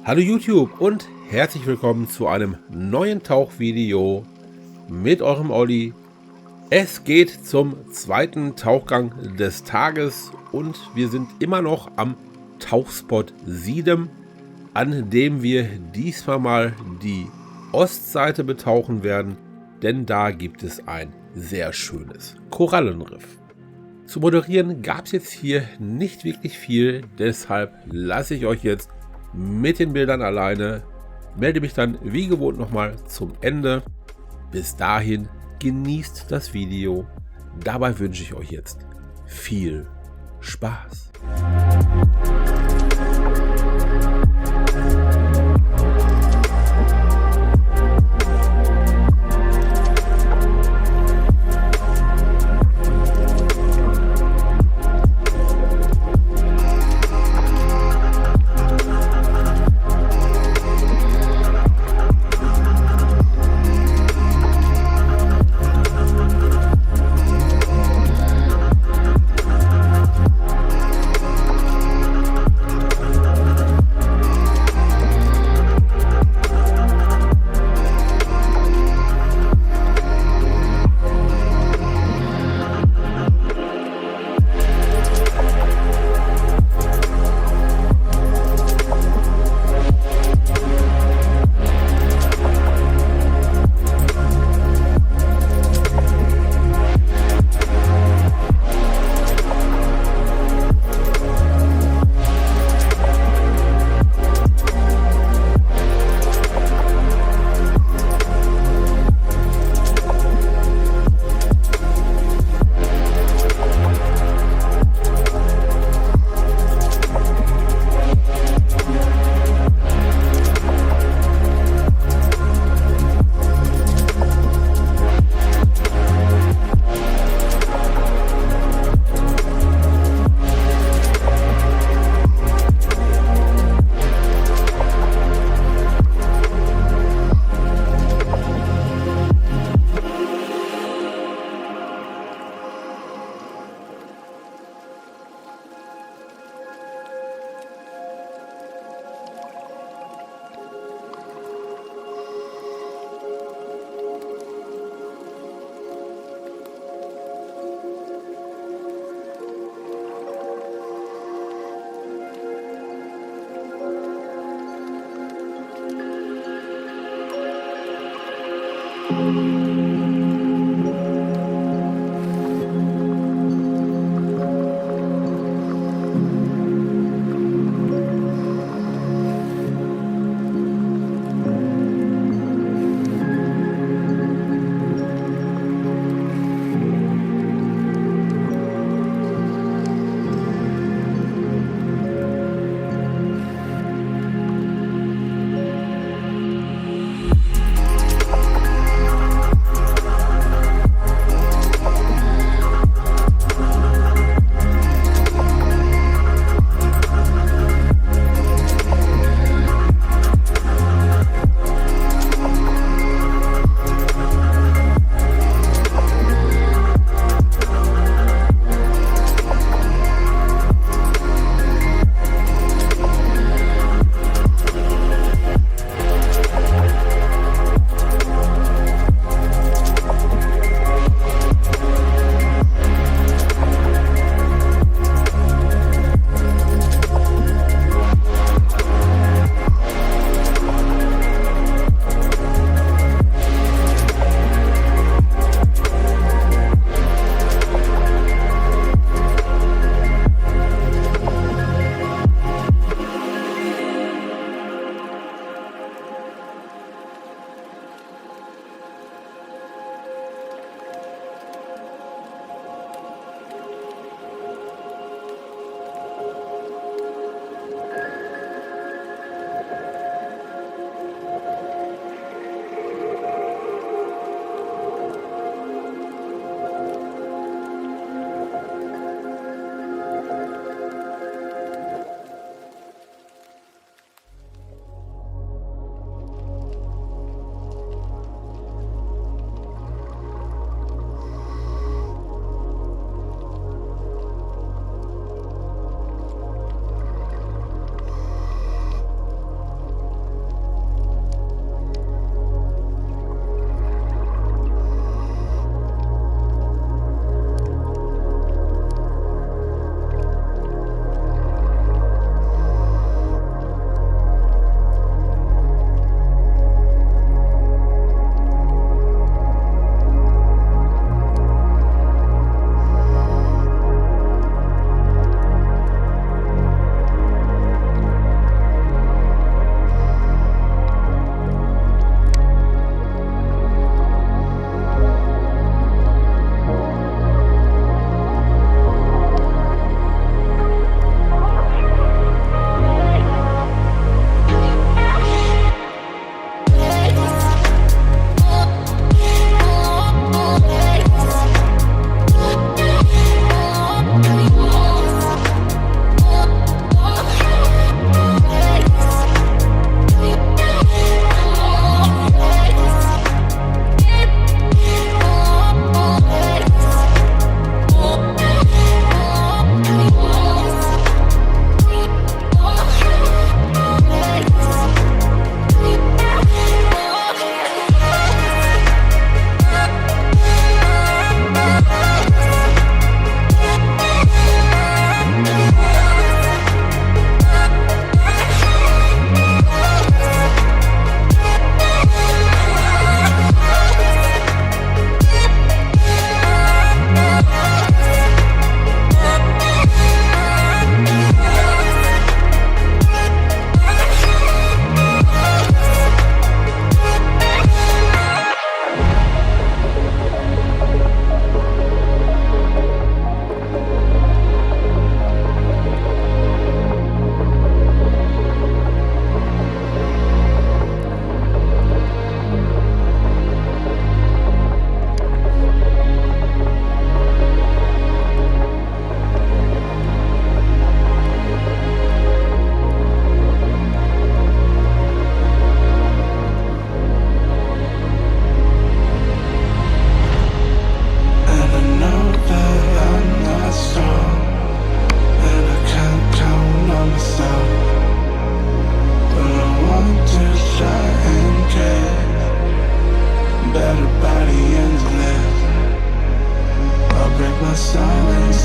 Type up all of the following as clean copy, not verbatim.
Hallo YouTube und herzlich willkommen zu einem neuen Tauchvideo mit eurem Olli. Es geht zum zweiten Tauchgang des Tages und wir sind immer noch am Tauchspot Siedem, an dem wir diesmal mal die Ostseite betauchen werden, denn da gibt es ein sehr schönes Korallenriff. Zu moderieren gab es jetzt hier nicht wirklich viel, deshalb lasse ich euch jetzt mit den Bildern alleine, melde mich dann wie gewohnt nochmal zum Ende. Bis dahin genießt das Video. Dabei wünsche ich euch jetzt viel Spaß.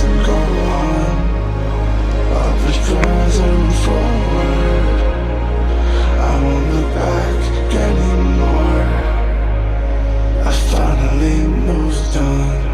and go on. Pressing forward, I won't look back anymore. I finally moved on.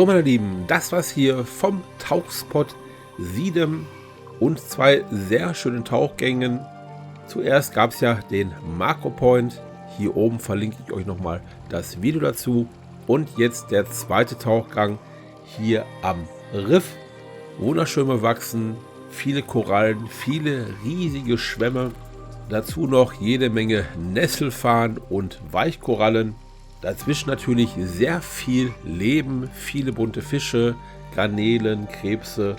So, meine Lieben, das war's hier vom Tauchspot Siedem und 2 sehr schönen Tauchgängen. Zuerst gab es ja den Marco Point. Hier oben verlinke ich euch nochmal das Video dazu. Und jetzt der zweite Tauchgang hier am Riff. Wunderschön bewachsen, viele Korallen, viele riesige Schwämme. Dazu noch jede Menge Nesselfarn und Weichkorallen. Dazwischen natürlich sehr viel Leben, viele bunte Fische, Garnelen, Krebse.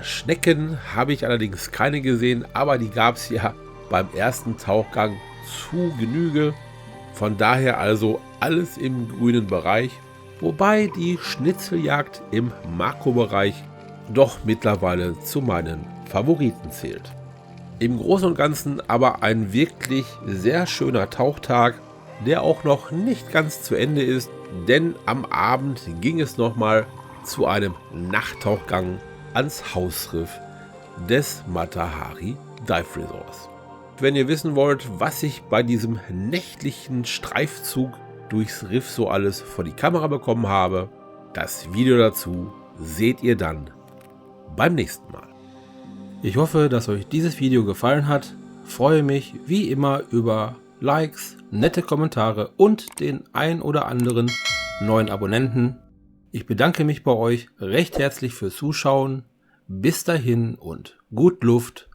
Schnecken habe ich allerdings keine gesehen, aber die gab es ja beim ersten Tauchgang zu Genüge. Von daher also alles im grünen Bereich, wobei die Schnitzeljagd im Makrobereich doch mittlerweile zu meinen Favoriten zählt. Im Großen und Ganzen aber ein wirklich sehr schöner Tauchtag, der auch noch nicht ganz zu Ende ist, denn am Abend ging es nochmal zu einem Nachttauchgang ans Hausriff des Mata-Hari Dive Resorts. Wenn ihr wissen wollt, was ich bei diesem nächtlichen Streifzug durchs Riff so alles vor die Kamera bekommen habe, das Video dazu seht ihr dann beim nächsten Mal. Ich hoffe, dass euch dieses Video gefallen hat. Freue mich wie immer über Likes, nette Kommentare und den ein oder anderen neuen Abonnenten. Ich bedanke mich bei euch recht herzlich fürs Zuschauen. Bis dahin und gut Luft,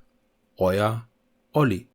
euer Olli.